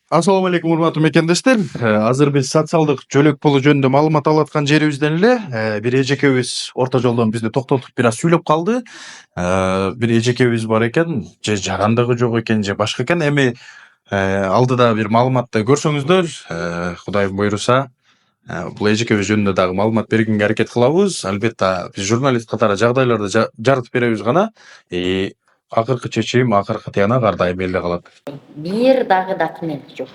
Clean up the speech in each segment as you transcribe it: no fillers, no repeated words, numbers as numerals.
Assalamu алейкум, урматтуу мекендештер. Азыр биз социалдык жөлөк пулу жөнүндө маалымат алып аткан жерибизден эле бир эжекебиз орто жолдон бизди токтотуп бир аз сүйлөп калды. Бир эжекебиз бар экен, же жарандыгы жок экен, же башка экен. Эми алдыда бир маалыматты көрсөңүздөр, Кудайым буйруса, бул эжекебиз жөнүндө дагы маалымат бергенге аракет кылабыз. Албетте биз журналист катары жагдайларды жарытып беребиз гана. Акыркы чечим, акыркы тыянак ар дайым элде калат. Бир дагы документ жок.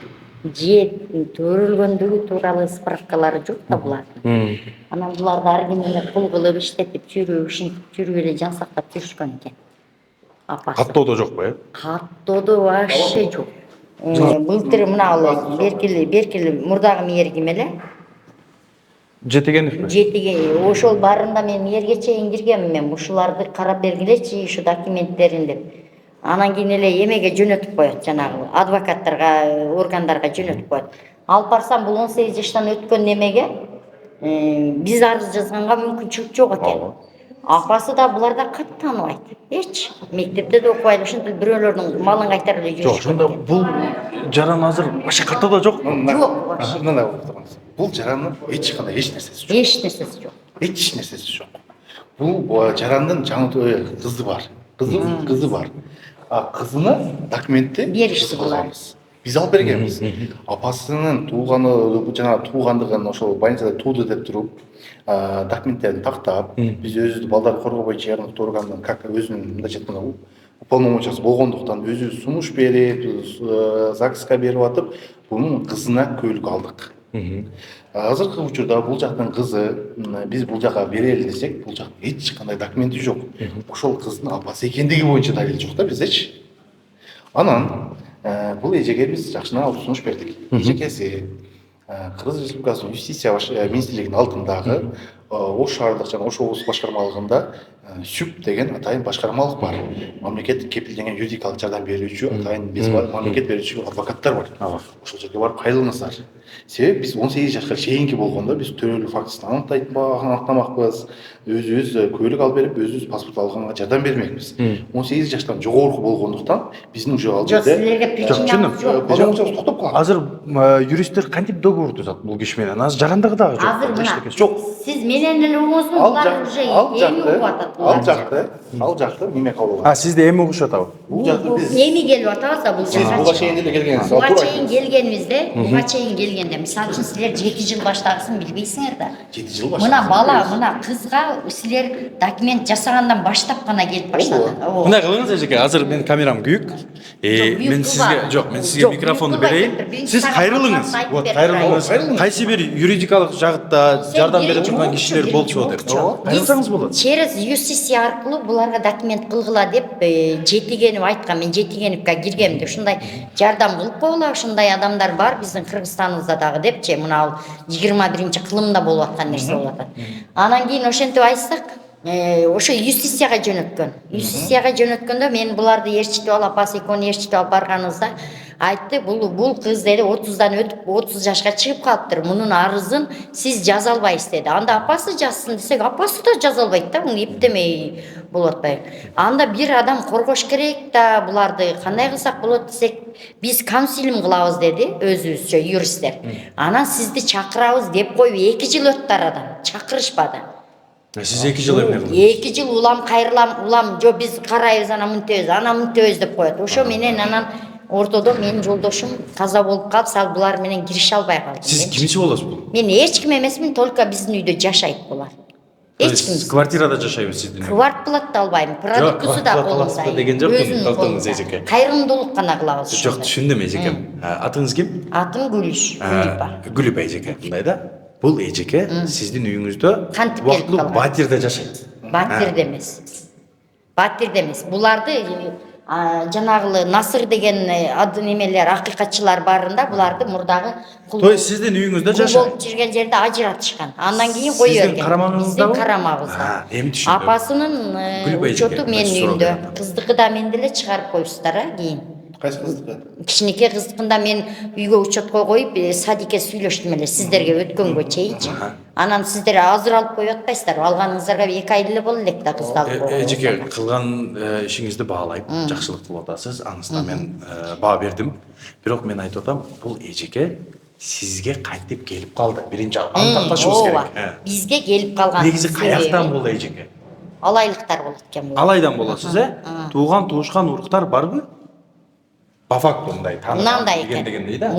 Же төрөлгөндүгү тууралуу справкалары жок да булардын. Анан буларды ар ким эле пул кылып иштетип жүрүп эле жан сактап жүрүшкөн экен. Апасы. Каттоодо жокпу, Каттоодо вообще жок. Былтыр мына беркили мурдагы мэр ким эле? Жетигеновпу? Жетиген. Ошол барында мен мэрге чейин киргенмин. Ушуларды карап бергилечи, ушу документтерин деп. Анан кийин эле эмеге жөнөтүп коет, жанагы адвокаттарга, органдарга жөнөтүп коет. Алып барсам бул 18 жаштан өткөн немеге биз арыз жазганга мүмкүнчүлүк жок экен. Апасы да буларда кат тааныбайт. Эч мектепте да окубайт, ошентип бирөөлөрдүн малын кайтарып эле жүрүшөт. Жок, ошондо бул жаран азыр вообще каттоодо жокпу? Жок вообще. Мындай болуп турганыз. Бул жарандын эч кандай эч нерсеси жок. Эч нерсеси жок. Эч нерсеси жок. Бул жарандын жаңы кызы бар. Кызы бар. Кызыны документти Беришти булар. Биз алып бергенбиз. Апасынын туугандыгын ошол больницада тууду деп туруп, документтерин тактап, биз өзүбүздү балдар коргоо боюнча жергиликтүү органдан как өзүнүн мындайча айтканда уполномоченныйсы болгондуктан өзүбүз сунуш берип, ЗАГСка берип атып, бунун кызына көйлүк алдык. Азыркы учурда бул жактын кызы, биз бул жака берели десек, бул жактын эч кандай документи жок. Ошол кыздын апасы экендиги боюнча далил жок да биздечи. Анан бул эжеге биз жакшына алып сунуш бердик. Эжекеси Кыргыз Республикасынын юстиция министрлигинин алдындагы Ош шаардык жана Ош облустук башкармалыгында СЮП деген атайын башкармалык бар. Мамлекет кепилденген юридикалык жардам берүүчү атайын биз бар, мамлекет берүүчү адвокаттар бар. Ошол жерге барып кайрылыңыздар. Себеби биз 18 жашка чейинки болгондо биз төрөлүү фактысын аныктамакпыз. Өзүбүз көйлүк алып берип, өзүбүз паспорт алганга жардам бермекпиз. 18 жаштан жогорку болгондуктан биздин уже ал жерде силерге причинаңыз жок. Божомчубуз токтоп калат. Азыр юристтер кантип договор түзөт бул киши менен? Азыр жарандыгы дагы жок. Азыр мына жок. сиз менен эле угуңузбу, булар уже эми угуп атат. Ал жакты неме кабыл алат. Сизди эми угуш атабы? Бул жакты биз Эми келип атабыз да бул сиз буга чейин деле келгенсиз. Буга чейин келгенибизде, буга чейин келгенде, мисалы үчүн силер 7 жыл баштагысын билбейсиңер да. 7 жыл Мына бала, мына кызга силер документ жасагандан баштап гана келип баштады. Мындай кылыңыз эжеке, азыр менин камерам күйүк. Мен сизге микрофонду берейин. Сиз кайрылыңыз. Вот, кайрылыңыз. Кайсы бир юридикалык жагытта жардам берип турган кишилер болсо деп. Кайрылсаңыз болот. Через юстиция аркылуу буларга документ кылгыла деп Жетигенов айткан. Мен Жетигеновго киргемди. Ушундай жардам кылып койгула, ушундай адамдар бар биздин Кыргызстаныбызда дагы депчи. Мына ал 21-кылымда болуп аткан нерсе болуп атат. Анан кийин ошентип айтсак, ошо юстицияга жөнөткөн. Юстицияга жөнөткөндө мен буларды ээрчитип алып, апасы экөөнү ээрчитип алып барганыбызда айтты, бул кыз деди 30дан өтүп 30 жашка чыгып калыптыр. Мунун арызын сиз жаза албайсыз деди. Анда апасы жазсын десек, апасы да жаза албайт да, муну эптемей болуп атпайбы. Анда бир адам коргош керек да, буларды кандай кылсак болот десек, биз консилиум кылабыз деди өзүбүзчө юристтер. Анан сизди чакырабыз деп коюп 2 жыл өттү арадан. Чакырышпады. Сиз 2 жыл эмне кылдыңыз? 2 жыл улам кайрылам, жо биз карайбыз, ана мынтебиз деп коет. Ошо менен анан ортодо менин жолдошум каза болуп калып, ал булар менен кирише албай калды. Сиз кимси болосуз бул? Мен эч ким эмесмин, только биздин үйдө жашайт булар. Эч ким. Квартирада жашайбы сиздин? Квартплатты албайм, продуктусу да колунда. Деген жок, токтоңуз эжеке. Кайрымдуулук гана кылабыз. Жок, түшүндүм эжеке. Атыңыз ким? Атым Гүлүш, Гүлипа. Гүлипа эжеке. Мындай да. Бул эжеке сиздин үйүңүздө кантип келип калган? батирде жашайт. Батирде эмес. Батирде эмес. Буларды жанагы Насыр деген немелер, акыйкатчылар барында буларды мурдагы То есть сиздин үйүңүздө жашайт. Болуп жүрген жерде ажыратышкан. Андан кийин кое берген. Сиздин карамагыңызда? Биздин карамагыбызда. Эми түшүндүм. Апасынын учету менин үйүмдө. Кыздыкы да менде эле чыгарып коюпсуздар, кийин. Кайсы кыздыкы? кичинекей кыздыкында мен үйгө учетко коюп садикке сүйлөштүм эле сиздерге өткөнгө чейинчи. Анан сиздер азыр алып коюп атпайсыздарбы? Алганыңыздарга 2 ай эле болду элек да кызды алып койгонго. Эжеке кылган ишиңизди баалайм, жакшылык кылып атасыз. Анысына мен баа бердим. Бирок мен айтып атам, бул эжеке сизге кантип келип калды? Биринчи антакташыбыз керек. Бизге келип калган. Негизи каяктан бул эжеке? Алайлыктар болот экен бул. Алайдан болосуз, Тууган туушкан уруктар барбы? По факту мындай Мынандай экен. дегендей да.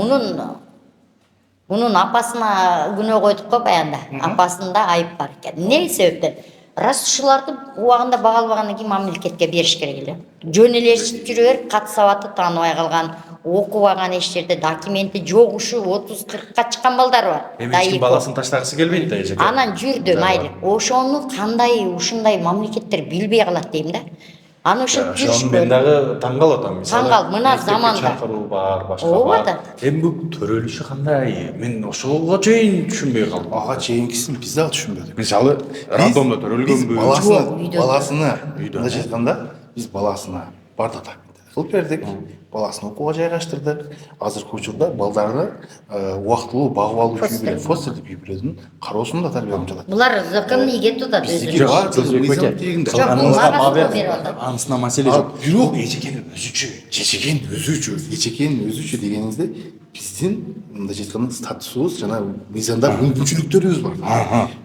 Мунун апасына күнөө койдук го баягында. Апасында айып бар экен. Эмне себептен? Рас ушуларды убагында бага албагандан кийин мамлекетке бериш керек эле. Жөн эле жүрө берип, кат сабаты тааныбай калган, окубаган эч жерде документи жок ушу 30-40ка чыккан балдар бар. Эми эч ким баласын таштагысы келбейт да эжеке. Анан жүрдү майли. Ошону кандай ушундай мамлекеттер билбей калат дейм да. Аны ушинтип Ошону мен дагы таң калып атам. Таң калып, мына заманда. Чакыруу бар, башка Ооба бар. да. Эми бул төрөлүшү кандай? Мен ошого чейин түшүнбөй калдым. Ага чейинкисин биз дагы түшүнбөдүк. Мисалы, радомдо төрөлгөнбү? Баласына мындайча айтканда биз баласына бардык документтер кылып бердик. Баласын окууга жайгаштырдык. Азыркы учурда балдарды убактылуу багып алуу жүйбүлөр, фостер деп жүйбүлөрдүн кароосунда тарбиялап жатат. Булар законный кетип атат өзүнө. Анысына маселе жок. Бирок Эжекенин эжекенин өзүчө дегениңизде биздин мындайча айтканда статусубуз жана мыйзамда мүмкүнчүлүктөрүбүз бар.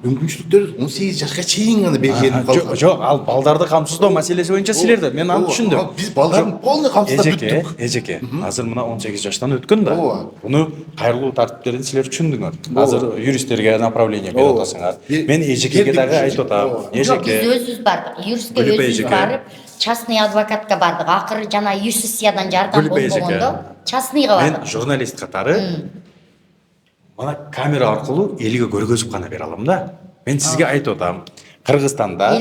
Мүмкүнчүлүктөр 18 жашка чейин гана белгиленип калган. Жок, ал балдарды камсыздоо маселеси боюнча силерде. Мен аны түшүндүм. Биз балдардын полный камсыздап бүттүк. Эжеке, азыр мына 18 жаштан өткөн да. Ооба. Буну кайрылуу тартиптерин силер түшүндүңөр. Азыр юристтерге направление берип атасыңар. Мен эжекеге дагы айтып атам. Жок, биз өзүбүз бардык. Юристке өзүбүз барып, частный адвокатка бардык. Акыры жана ЮССиядан жардам болбогондо частныйга бардык. Мен журналист катары мына камера аркылуу элге көргөзүп гана бере алам да. Мен сизге айтып атам. Кыргызстанда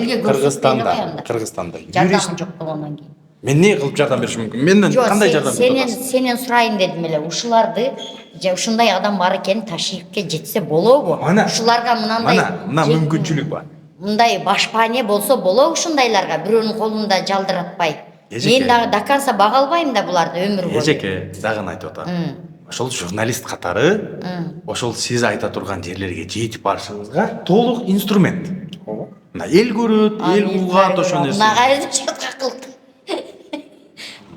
жардам жок болгондон кийин. Мен эмне кылып жардам беришим мүмкүн? Менден кандай жардам берип атасыз? Сенен сурайын дедим эле. Ушуларды ушундай адам бар экен Ташиевке жетсе болобу? Ушуларга мынандай мына мүмкүнчүлүк бар. Мындай башпане болсо болобу ушундайларга бирөөнүн колунда жалдыратпай. Мен дагы до конца бага албайм да буларды өмүр бою. Эжеке, дагы айтып атам. Ошол журналист катары, ошол сиз айта турган жерлерге жетип барышыңызга толук инструмент. Мына эл көрөт, эл угат ошол нерсе. Мына кайда чатка кылды.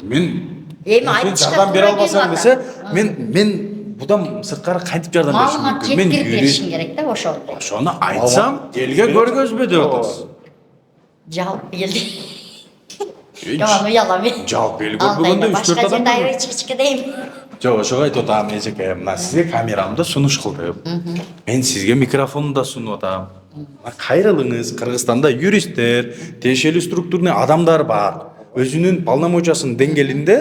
Мен Эми айтып жардам бере албасам десе, мен будан сырткары кантип жардам беришим Маалымат мүмкүн? Мен жеткирип беришим керек да ошол. ошону айтсам, элге көргөзбө деп атасыз. Жалпы элди. Жок, уялам мен. Жалпы эл көрбөгөндө 3-4 адам. Башка жерде чички дейм. Жок, ошого айтып атам эжеке, мына сизге камерамды сунуш кылдым. Мен сизге микрофонду да сунуп атам. Кайрылыңыз, Кыргызстанда юристтер, тиешелүү структурный адамдар бар. Өзүнүн полномочиясынын деңгээлинде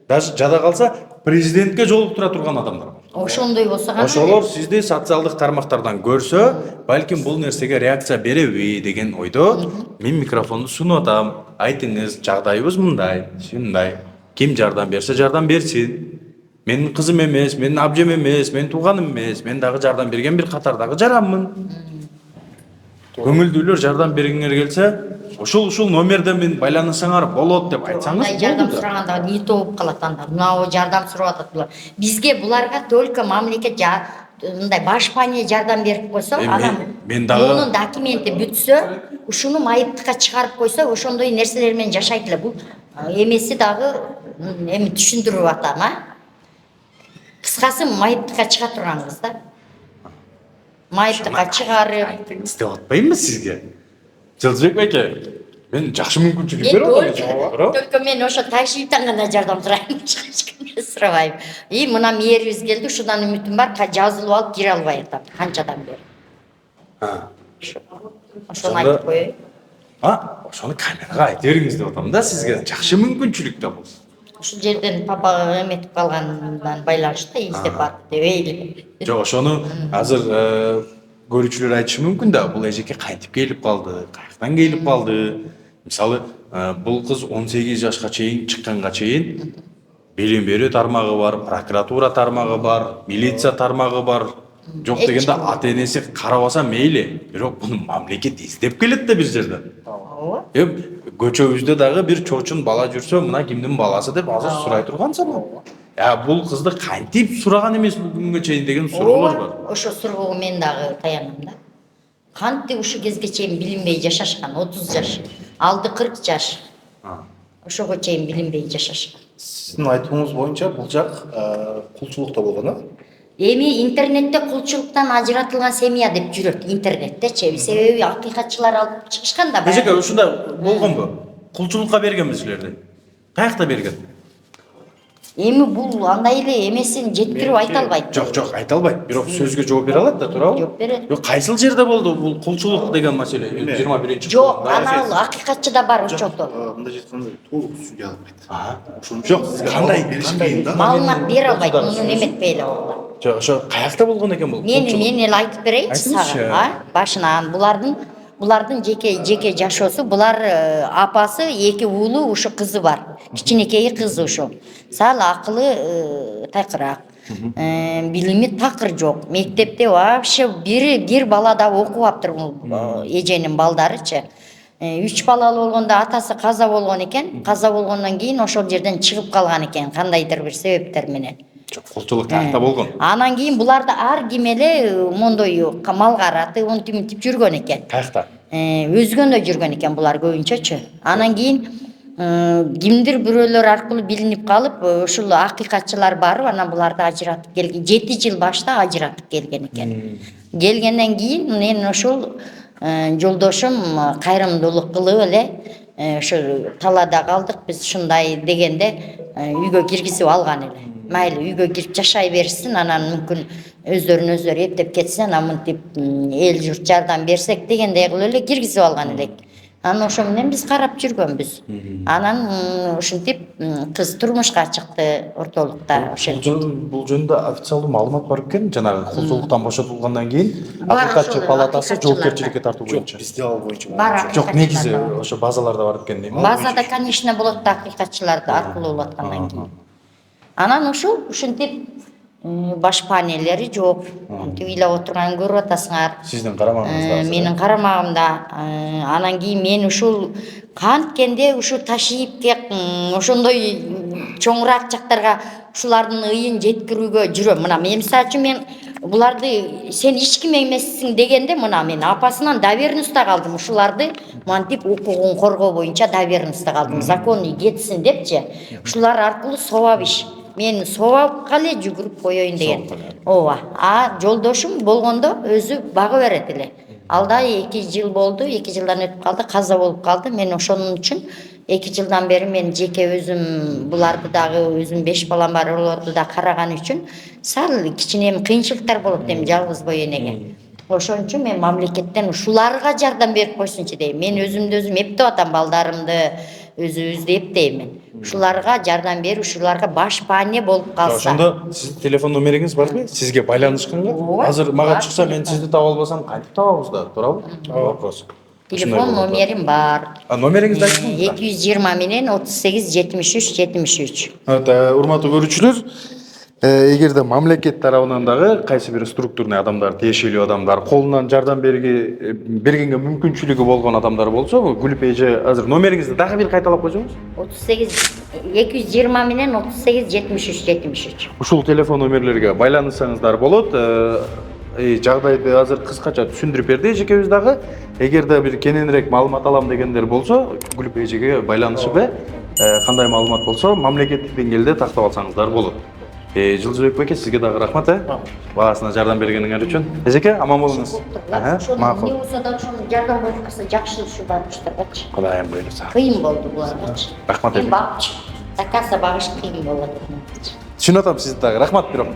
даже жада калса президентке жолуктура турган адамдар бар. Ошондой болсо гана. Ошолор сизди социалдык тармактардан көрсө, балким бул нерсеге реакция береби деген ойдо мен микрофонду сунуп атам. Айтыңыз, жагдайыбыз мындай, ушундай. Ким жардам берсе жардам берсин. Менин кызым эмес, менин абжем эмес, менин тууганым эмес. Мен дагы жардам берген бир катардагы жаранмын. Көңүлдүүлөр жардам бергиңер келсе, ушул номерден мен байланышсаңар болот деп айтсаңыз. Мындай жардам сураганда не болуп калат анда. Мына жардам сурап атат булар. Бизге буларга только мамлекет мындай башпане жардам берип койсо, анан мен дагы мунун документи бүтсө, ушуну майыптыкка чыгарып койсо, ошондой нерселер менен жашайт эле. Бул эмеси дагы эми түшүндүрүп атам, Кыскасы майыптыкка чыга турган кыз да. Майыптыкка чыгарып деп атпаймынбы сизге? Жылжыбек байке, мен жакшы мүмкүнчүлүк берип атам. Только мен ошо Ташиевден гана жардам сурайм, эч кимден сурабайм. Мына мээрибиз келди, ушудан үмүтүм бар, жазылып алып кире албай атам, канчадан бери. Ошону айтып коеюн. Ошону камерага айтып бериңиз деп атам да сизге. Жакшы мүмкүнчүлүк да бул. Ушул жерден папа эметип калгандан байланыштуу издеп барып дебейли. Жок, ошону азыр көрүүчүлөр айтышы мүмкүн да, бул эжеке кантип келип калды, каяктан келип калды. Мисалы, бул кыз 18 жашка чейин чыкканга чейин билим берүү тармагы бар, прокуратура тармагы бар, милиция тармагы бар. Жок дегенде ата-энеси карабаса мейли, бирок буну мамлекет издеп келет да бир жерден. көчөбүздө дагы бир чоочун бала жүрсө мына кимдин баласы деп азыр сурай тургансың. Бул кызды кантип сураган эмес бул күнгө чейин деген суроолор бар. Ошо суроого мен дагы таянам да. Кантип ушу кезге чейин билинбей жашашкан, 30 жаш, алды 40 жаш. Ошого чейин билинбей жашашкан. Сиздин айтууңуз боюнча бул жак кулчулукта болгон, а? Эми интернетте кулчулуктан ажыратылган семья деп жүрөт интернеттечи. Себеби акыйкатчылар алып чыгышкан да. Эжеке ушундай болгонбу? Кулчулукка бергенби силерди? Каякта берген? Эми бул андай эле эмесин жеткирип айта албайт. Жок, айта албайт. Бирок сөзгө жооп бере алат да, туурабы? Жооп берет. Жок, кайсыл жерде болду бул кулчулук деген маселе? 21-чи Жок, анал акыйкатчыда бар учету. Мындай жеткенде толук түсүнө албайт. Ошону жок, кандай Маалымат бере албайт, муну неметпей эле болду. Жок, ошо каякта болгон экен бул? Мен эле айтып берейинчи сага, башынан булардын жеке жашоосу, булар апасы, эки уулу, ушу кызы бар. Кичинекей кызы ушу. Сал акылы тайкыраак. Билими такыр жок. Мектепте вообще бир бала да окубаптыр бул эженин балдарычы. 3 балалуу болгондо атасы каза болгон экен. Каза болгондон кийин ошол жерден чыгып калган экен, кандайдыр бир себептер менен. Жок, кулчулук каякта болгон. Анан кийин буларды ар ким эле мондой мал караты, онтип жүргөн экен. Каякта? Өзгөндө жүргөн экен булар көбүнчөчү. Анан кийин кимдир бирөөлөр аркылуу билинип калып, ушул акыйкатчылар барып, анан буларды ажыратып келген. 7 жыл башта ажыратып келген экен. Келгенден кийин мен ошол жолдошум кайрымдуулук кылып эле ошо талаада калдык биз ушундай дегенде үйгө киргизип алган эле. Майлы үйгө кирип жашай берсин, анан мүмкүн өздөрүн өздөрү эптеп кетсин, анан мынтип эл журт жардам берсек дегендей кылып эле киргизип алган элек. Анан ошо менен биз карап жүргөнбүз. Анан ушинтип кыз турмушка чыкты ортолукта. Бул жөнүндө официалдуу маалымат бар экен, жанагы кулчулуктан бошотулгандан кийин акыйкатчы палатасы жоопкерчиликке тартуу боюнча. Бизде ал боюнча Жок, негизи ошо базаларда бар экен дейм. Базада, конечно, болот да, акыйкатчыларды аркылуу болуп аткандан кийин. Анан ушинтип баш панелери жок. Антип ыйлап отурганын көрүп атасыңар. Сиздин карамагыңызда. Менин карамагымда. Анан кийин мен ушул канткенде ушу Ташиевке ошондой чоңураак жактарга ушулардын ыйын жеткирүүгө жүрөм. Мына мен мисалы үчүн мен буларды сен эч ким эмессиң дегенде мына мен апасынан доверенностьта калдым. Ушуларды мантип укугун коргоо боюнча доверенностьта калдым. Законный кетсин депчи. Ушулар аркылуу собап иш. Мен собапка эле жүгүрүп коеюн деген. Ооба. Жолдошум болгондо өзү багы берет эле. Алда 2 жыл болду, 2 жылдан өтүп калды, каза болуп калды. Мен ошонун үчүн 2 жылдан бери мен жеке өзүм буларды дагы өзүм 5 балам бар, олорду да караган үчүн сал кичине кыйынчылыктар болот дейм жалгыз бой энеге. Ошон үчүн мен мамлекеттен ушуларга жардам берип койсунчу дейм. Мен өзүмдү өзүм эптеп атам, балдарымды өзүбүздү эптеймин. Ушуларга жардам берип, ушуларга баш пане болуп калса. Ошондо сиздин телефон номериңиз барбы? Сизге байланышканга? Азыр мага чыкса мен сизди таба албасам кантип табабыз да, туурабы? Вопрос. Телефон номерим бар. Номериңизди айтыңыздар. 220 менен 38 73 73. Урматтуу көрүүчүлөр, эгерде мамлекет тарабынан дагы кайсы бир структурный адамдар, тиешелүү адамдар колунан жардам бергенге мүмкүнчүлүгү болгон адамдар болсо, Гүлүп эже азыр номериңизди дагы бир кайталап койсоңуз? 220 менен 38 73 73. Ушул телефон номерлерге байланышсаңыздар болот. Жагдайды азыр кыскача түшүндүрүп берди эжекебиз дагы. Эгерде бир кененирээк маалымат алам дегендер болсо, Гүлүп эжеге байланышып кандай маалымат болсо, мамлекеттик деңгээлде тактап алсаңыздар болот. Жылжыбек байке, сизге дагы рахмат. Багасына жардам бергениңер үчүн. Эжеке, аман болуңуз. Макул. Не болсо да ошону жардам берип калса жакшы ушуларчы. Кудайым буйруса. Кыйын болду буларчы. Рахмат эжеке. Бакчы. Заказа багыш кыйын болот. Түшүнүп атам сизди дагы. Рахмат бирок.